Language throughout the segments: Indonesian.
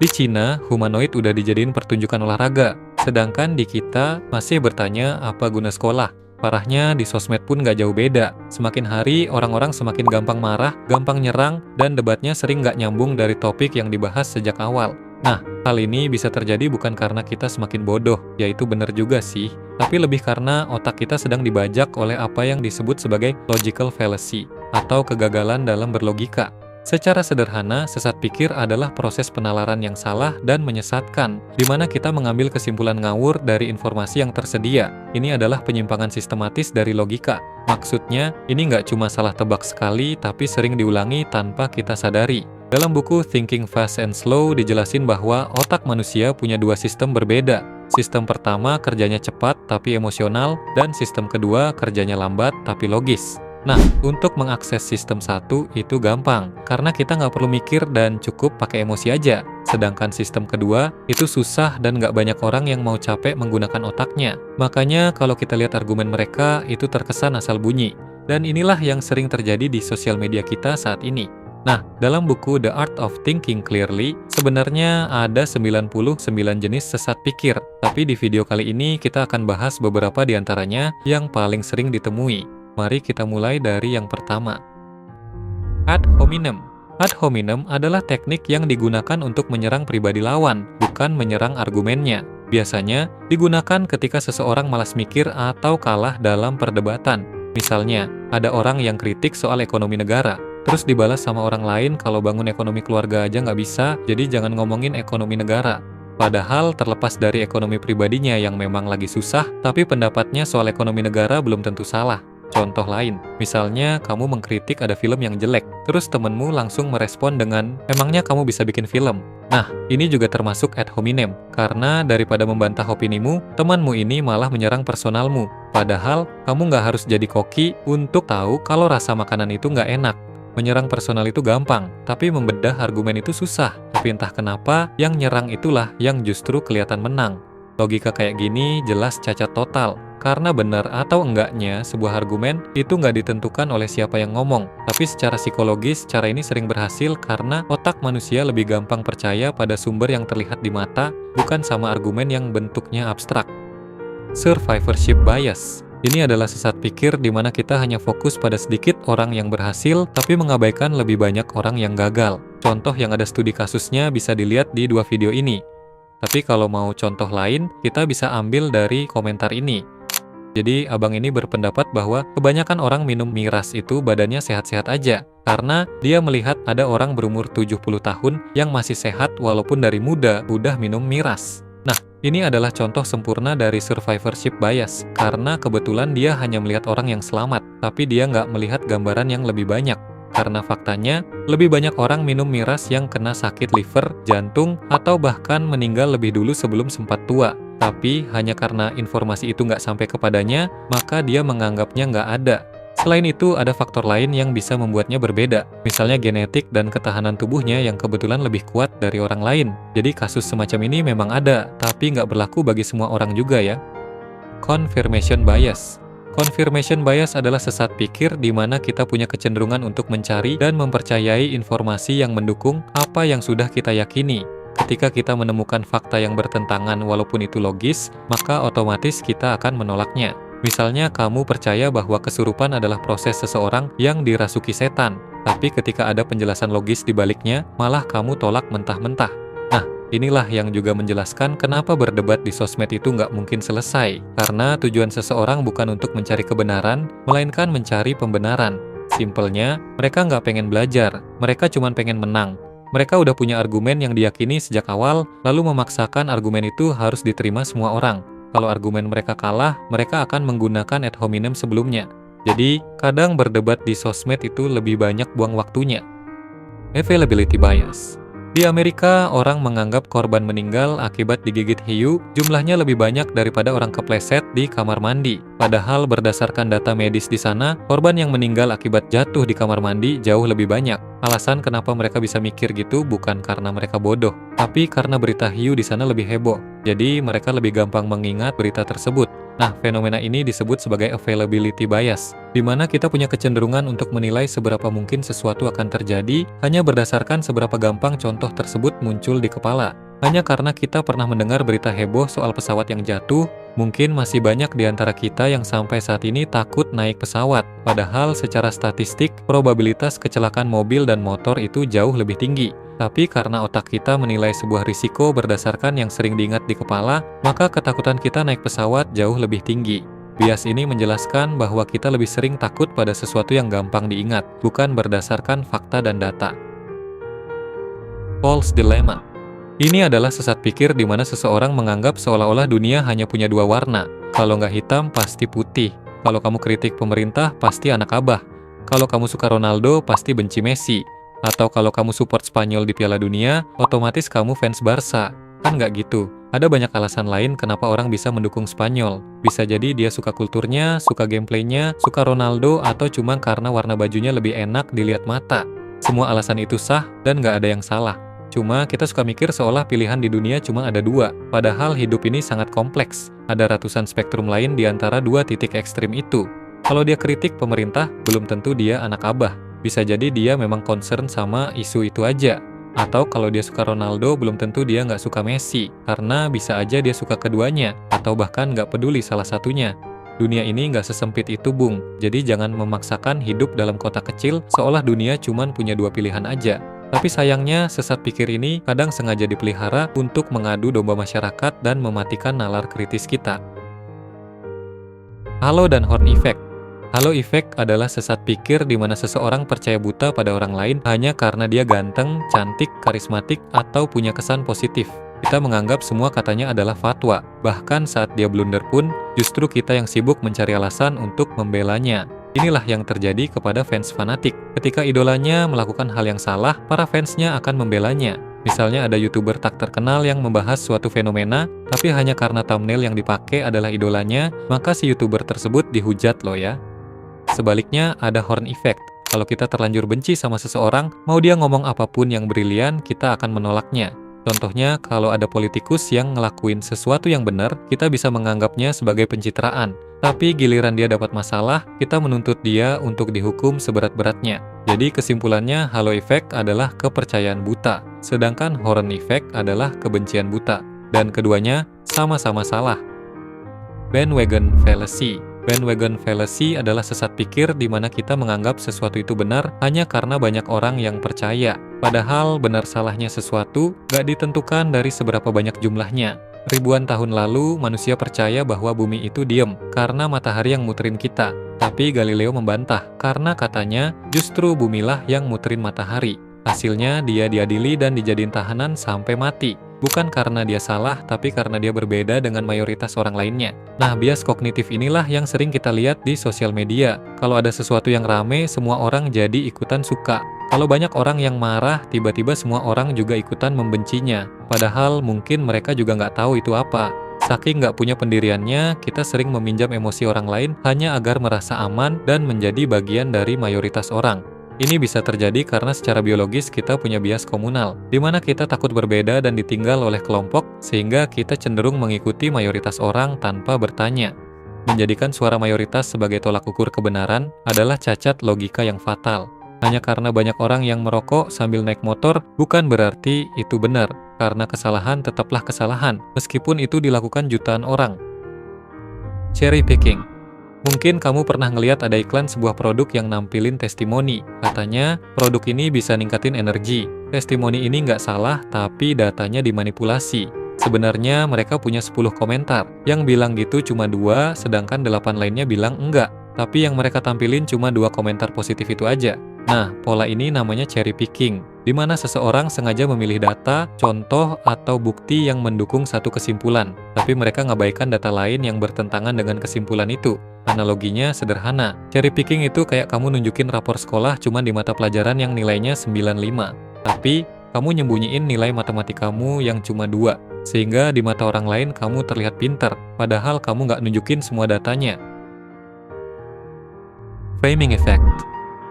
Di Cina, humanoid udah dijadiin pertunjukan olahraga, sedangkan di kita masih bertanya apa guna sekolah. Parahnya di sosmed pun nggak jauh beda. Semakin hari, orang-orang semakin gampang marah, gampang nyerang, dan debatnya sering nggak nyambung dari topik yang dibahas sejak awal. Nah, hal ini bisa terjadi bukan karena kita semakin bodoh, yaitu benar juga sih, tapi lebih karena otak kita sedang dibajak oleh apa yang disebut sebagai logical fallacy, atau kegagalan dalam berlogika. Secara sederhana, sesat pikir adalah proses penalaran yang salah dan menyesatkan, di mana kita mengambil kesimpulan ngawur dari informasi yang tersedia. Ini adalah penyimpangan sistematis dari logika. Maksudnya, ini nggak cuma salah tebak sekali, tapi sering diulangi tanpa kita sadari. Dalam buku Thinking Fast and Slow dijelasin bahwa otak manusia punya dua sistem berbeda. Sistem pertama kerjanya cepat tapi emosional, dan sistem kedua kerjanya lambat tapi logis. Nah, untuk mengakses sistem satu itu gampang, karena kita nggak perlu mikir dan cukup pakai emosi aja. Sedangkan sistem kedua itu susah dan nggak banyak orang yang mau capek menggunakan otaknya. Makanya kalau kita lihat argumen mereka itu terkesan asal bunyi. Dan inilah yang sering terjadi di sosial media kita saat ini. Nah, dalam buku The Art of Thinking Clearly, sebenarnya ada 99 jenis sesat pikir. Tapi di video kali ini kita akan bahas beberapa di antaranya yang paling sering ditemui. Mari kita mulai dari yang pertama. Ad hominem. Ad hominem adalah teknik yang digunakan untuk menyerang pribadi lawan, bukan menyerang argumennya. Biasanya digunakan ketika seseorang malas mikir atau kalah dalam perdebatan. Misalnya, ada orang yang kritik soal ekonomi negara, terus dibalas sama orang lain kalau bangun ekonomi keluarga aja nggak bisa, jadi jangan ngomongin ekonomi negara. Padahal terlepas dari ekonomi pribadinya yang memang lagi susah, tapi pendapatnya soal ekonomi negara belum tentu salah. Contoh lain, misalnya kamu mengkritik ada film yang jelek, terus temenmu langsung merespon dengan, emangnya kamu bisa bikin film? Nah, ini juga termasuk ad hominem, karena daripada membantah opinimu, temanmu ini malah menyerang personalmu. Padahal, kamu nggak harus jadi koki untuk tahu kalau rasa makanan itu nggak enak. Menyerang personal itu gampang, tapi membedah argumen itu susah. Tapi entah kenapa, yang nyerang itulah yang justru kelihatan menang. Logika kayak gini jelas cacat total. Karena benar atau enggaknya sebuah argumen itu nggak ditentukan oleh siapa yang ngomong. Tapi secara psikologis, cara ini sering berhasil karena otak manusia lebih gampang percaya pada sumber yang terlihat di mata, bukan sama argumen yang bentuknya abstrak. Survivorship bias. Ini adalah sesat pikir di mana kita hanya fokus pada sedikit orang yang berhasil, tapi mengabaikan lebih banyak orang yang gagal. Contoh yang ada studi kasusnya bisa dilihat di dua video ini. Tapi kalau mau contoh lain, kita bisa ambil dari komentar ini. Jadi abang ini berpendapat bahwa kebanyakan orang minum miras itu badannya sehat-sehat aja. Karena dia melihat ada orang berumur 70 tahun yang masih sehat walaupun dari muda udah minum miras. Nah, ini adalah contoh sempurna dari survivorship bias. Karena kebetulan dia hanya melihat orang yang selamat, tapi dia nggak melihat gambaran yang lebih banyak. Karena faktanya, lebih banyak orang minum miras yang kena sakit liver, jantung, atau bahkan meninggal lebih dulu sebelum sempat tua. Tapi hanya karena informasi itu nggak sampai kepadanya, maka dia menganggapnya nggak ada. Selain itu, ada faktor lain yang bisa membuatnya berbeda. Misalnya genetik dan ketahanan tubuhnya yang kebetulan lebih kuat dari orang lain. Jadi kasus semacam ini memang ada, tapi nggak berlaku bagi semua orang juga ya. Confirmation bias. Confirmation bias adalah sesat pikir di mana kita punya kecenderungan untuk mencari dan mempercayai informasi yang mendukung apa yang sudah kita yakini. Ketika kita menemukan fakta yang bertentangan walaupun itu logis, maka otomatis kita akan menolaknya. Misalnya kamu percaya bahwa kesurupan adalah proses seseorang yang dirasuki setan, tapi ketika ada penjelasan logis di baliknya, malah kamu tolak mentah-mentah. Nah, inilah yang juga menjelaskan kenapa berdebat di sosmed itu nggak mungkin selesai. Karena tujuan seseorang bukan untuk mencari kebenaran, melainkan mencari pembenaran. Simpelnya, mereka nggak pengen belajar, mereka cuma pengen menang. Mereka udah punya argumen yang diyakini sejak awal, lalu memaksakan argumen itu harus diterima semua orang. Kalau argumen mereka kalah, mereka akan menggunakan ad hominem sebelumnya. Jadi, kadang berdebat di sosmed itu lebih banyak buang waktunya. Availability bias. Di Amerika, orang menganggap korban meninggal akibat digigit hiu jumlahnya lebih banyak daripada orang kepleset di kamar mandi. Padahal berdasarkan data medis di sana, korban yang meninggal akibat jatuh di kamar mandi jauh lebih banyak. Alasan kenapa mereka bisa mikir gitu bukan karena mereka bodoh, tapi karena berita hiu di sana lebih heboh. Jadi mereka lebih gampang mengingat berita tersebut. Nah, fenomena ini disebut sebagai availability bias, di mana kita punya kecenderungan untuk menilai seberapa mungkin sesuatu akan terjadi hanya berdasarkan seberapa gampang contoh tersebut muncul di kepala. Hanya karena kita pernah mendengar berita heboh soal pesawat yang jatuh, mungkin masih banyak di antara kita yang sampai saat ini takut naik pesawat. Padahal secara statistik, probabilitas kecelakaan mobil dan motor itu jauh lebih tinggi. Tapi karena otak kita menilai sebuah risiko berdasarkan yang sering diingat di kepala, maka ketakutan kita naik pesawat jauh lebih tinggi. Bias ini menjelaskan bahwa kita lebih sering takut pada sesuatu yang gampang diingat, bukan berdasarkan fakta dan data. False dilemma. Ini adalah sesat pikir di mana seseorang menganggap seolah-olah dunia hanya punya dua warna. Kalau nggak hitam, pasti putih. Kalau kamu kritik pemerintah, pasti anak abah. Kalau kamu suka Ronaldo, pasti benci Messi. Atau kalau kamu support Spanyol di Piala Dunia, otomatis kamu fans Barca. Kan nggak gitu. Ada banyak alasan lain kenapa orang bisa mendukung Spanyol. Bisa jadi dia suka kulturnya, suka gameplaynya, suka Ronaldo, atau cuma karena warna bajunya lebih enak dilihat mata. Semua alasan itu sah dan nggak ada yang salah. Cuma kita suka mikir seolah pilihan di dunia cuma ada dua. Padahal hidup ini sangat kompleks. Ada ratusan spektrum lain di antara dua titik ekstrim itu. Kalau dia kritik pemerintah, belum tentu dia anak abah. Bisa jadi dia memang concern sama isu itu aja. Atau kalau dia suka Ronaldo, belum tentu dia nggak suka Messi. Karena bisa aja dia suka keduanya. Atau bahkan nggak peduli salah satunya. Dunia ini nggak sesempit itu, Bung. Jadi jangan memaksakan hidup dalam kotak kecil seolah dunia cuman punya dua pilihan aja. Tapi sayangnya, sesat pikir ini kadang sengaja dipelihara untuk mengadu domba masyarakat dan mematikan nalar kritis kita. Halo dan horn effect. Halo effect adalah sesat pikir di mana seseorang percaya buta pada orang lain hanya karena dia ganteng, cantik, karismatik, atau punya kesan positif. Kita menganggap semua katanya adalah fatwa. Bahkan saat dia blunder pun, justru kita yang sibuk mencari alasan untuk membelanya. Inilah yang terjadi kepada fans fanatik. Ketika idolanya melakukan hal yang salah, para fansnya akan membelanya. Misalnya ada YouTuber tak terkenal yang membahas suatu fenomena, tapi hanya karena thumbnail yang dipakai adalah idolanya, maka si YouTuber tersebut dihujat loh ya. Sebaliknya, ada horn effect. Kalau kita terlanjur benci sama seseorang, mau dia ngomong apapun yang brilian, kita akan menolaknya. Contohnya, kalau ada politikus yang ngelakuin sesuatu yang benar, kita bisa menganggapnya sebagai pencitraan. Tapi giliran dia dapat masalah, kita menuntut dia untuk dihukum seberat-beratnya. Jadi kesimpulannya, halo effect adalah kepercayaan buta, sedangkan horn effect adalah kebencian buta. Dan keduanya sama-sama salah. Bandwagon fallacy. Bandwagon fallacy adalah sesat pikir di mana kita menganggap sesuatu itu benar hanya karena banyak orang yang percaya. Padahal benar salahnya sesuatu gak ditentukan dari seberapa banyak jumlahnya. Ribuan tahun lalu, manusia percaya bahwa bumi itu diem karena matahari yang muterin kita. Tapi Galileo membantah karena katanya justru bumilah yang muterin matahari. Hasilnya dia diadili dan dijadiin tahanan sampai mati. Bukan karena dia salah, tapi karena dia berbeda dengan mayoritas orang lainnya. Nah, bias kognitif inilah yang sering kita lihat di sosial media. Kalau ada sesuatu yang rame, semua orang jadi ikutan suka. Kalau banyak orang yang marah, tiba-tiba semua orang juga ikutan membencinya. Padahal mungkin mereka juga nggak tahu itu apa. Saking nggak punya pendiriannya, kita sering meminjam emosi orang lain hanya agar merasa aman dan menjadi bagian dari mayoritas orang. Ini bisa terjadi karena secara biologis kita punya bias komunal, di mana kita takut berbeda dan ditinggal oleh kelompok, sehingga kita cenderung mengikuti mayoritas orang tanpa bertanya. Menjadikan suara mayoritas sebagai tolak ukur kebenaran adalah cacat logika yang fatal. Hanya karena banyak orang yang merokok sambil naik motor, bukan berarti itu benar, karena kesalahan tetaplah kesalahan, meskipun itu dilakukan jutaan orang. Cherry picking. Mungkin kamu pernah ngeliat ada iklan sebuah produk yang nampilin testimoni. Katanya, produk ini bisa ningkatin energi. Testimoni ini nggak salah, tapi datanya dimanipulasi. Sebenarnya mereka punya 10 komentar. Yang bilang gitu cuma 2, sedangkan 8 lainnya bilang enggak. Tapi yang mereka tampilin cuma 2 komentar positif itu aja. Nah, pola ini namanya cherry picking, di mana seseorang sengaja memilih data, contoh, atau bukti yang mendukung satu kesimpulan. Tapi mereka ngabaikan data lain yang bertentangan dengan kesimpulan itu. Analoginya sederhana, cherry picking itu kayak kamu nunjukin rapor sekolah cuma di mata pelajaran yang nilainya 95. Tapi, kamu nyembunyiin nilai matematikamu yang cuma 2. Sehingga di mata orang lain kamu terlihat pintar, padahal kamu nggak nunjukin semua datanya. Framing effect.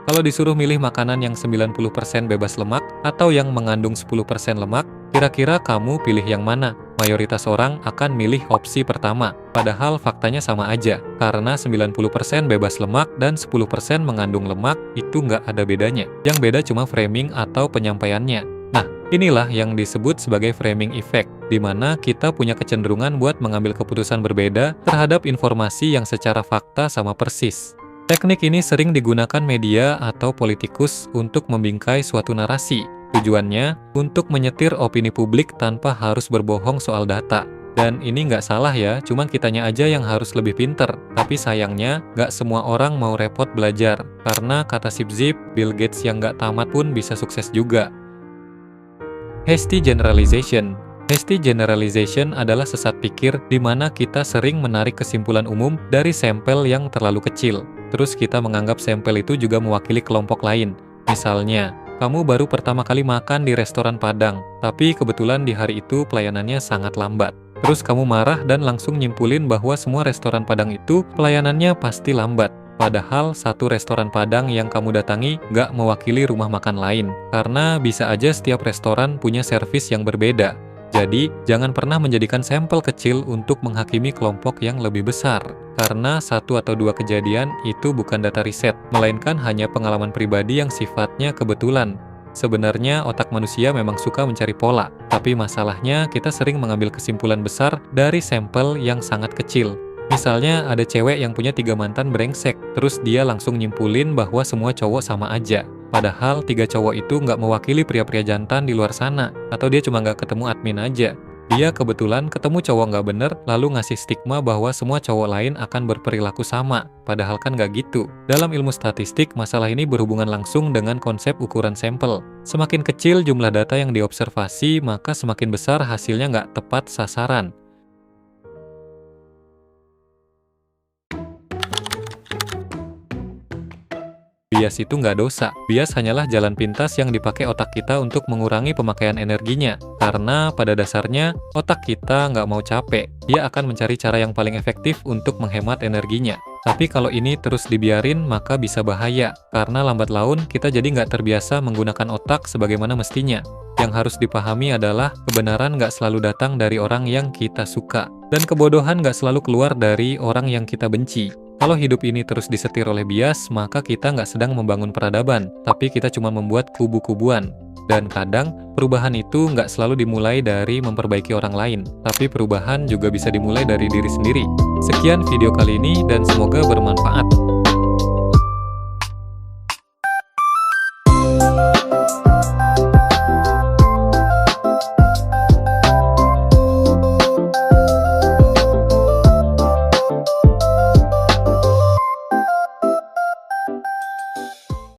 Kalau disuruh milih makanan yang 90% bebas lemak atau yang mengandung 10% lemak, kira-kira kamu pilih yang mana? mayoritas orang akan milih opsi pertama. Padahal faktanya sama aja, karena 90% bebas lemak dan 10% mengandung lemak itu nggak ada bedanya. Yang beda cuma framing atau penyampaiannya. Nah, inilah yang disebut sebagai framing effect, di mana kita punya kecenderungan buat mengambil keputusan berbeda terhadap informasi yang secara fakta sama persis. Teknik ini sering digunakan media atau politikus untuk membingkai suatu narasi. Tujuannya untuk menyetir opini publik tanpa harus berbohong soal data. Dan ini nggak salah ya, cuman kitanya aja yang harus lebih pinter. Tapi sayangnya, nggak semua orang mau repot belajar. Karena kata Zip, Bill Gates yang nggak tamat pun bisa sukses juga. Hasty generalization. Hasty generalization adalah sesat pikir di mana kita sering menarik kesimpulan umum dari sampel yang terlalu kecil. Terus kita menganggap sampel itu juga mewakili kelompok lain. Misalnya, kamu baru pertama kali makan di restoran Padang, tapi kebetulan di hari itu pelayanannya sangat lambat. Terus kamu marah dan langsung nyimpulin bahwa semua restoran Padang itu pelayanannya pasti lambat. Padahal satu restoran Padang yang kamu datangi nggak mewakili rumah makan lain, karena bisa aja setiap restoran punya servis yang berbeda. Jadi, jangan pernah menjadikan sampel kecil untuk menghakimi kelompok yang lebih besar. Karena satu atau dua kejadian itu bukan data riset, melainkan hanya pengalaman pribadi yang sifatnya kebetulan. Sebenarnya otak manusia memang suka mencari pola, tapi masalahnya kita sering mengambil kesimpulan besar dari sampel yang sangat kecil. Misalnya ada cewek yang punya 3 mantan brengsek, terus dia langsung nyimpulin bahwa semua cowok sama aja. Padahal 3 cowok itu nggak mewakili pria-pria jantan di luar sana, atau dia cuma nggak ketemu admin aja. Dia kebetulan ketemu cowok nggak bener, lalu ngasih stigma bahwa semua cowok lain akan berperilaku sama. Padahal kan nggak gitu. Dalam ilmu statistik, masalah ini berhubungan langsung dengan konsep ukuran sampel. Semakin kecil jumlah data yang diobservasi, maka semakin besar hasilnya nggak tepat sasaran. Bias itu nggak dosa. Bias hanyalah jalan pintas yang dipakai otak kita untuk mengurangi pemakaian energinya. Karena pada dasarnya, otak kita nggak mau capek. Dia akan mencari cara yang paling efektif untuk menghemat energinya. Tapi kalau ini terus dibiarin, maka bisa bahaya. Karena lambat laun, kita jadi nggak terbiasa menggunakan otak sebagaimana mestinya. Yang harus dipahami adalah, kebenaran nggak selalu datang dari orang yang kita suka. Dan kebodohan nggak selalu keluar dari orang yang kita benci. Kalau hidup ini terus disetir oleh bias, maka kita nggak sedang membangun peradaban, tapi kita cuma membuat kubu-kubuan. Dan kadang, perubahan itu nggak selalu dimulai dari memperbaiki orang lain, tapi perubahan juga bisa dimulai dari diri sendiri. Sekian video kali ini, dan semoga bermanfaat.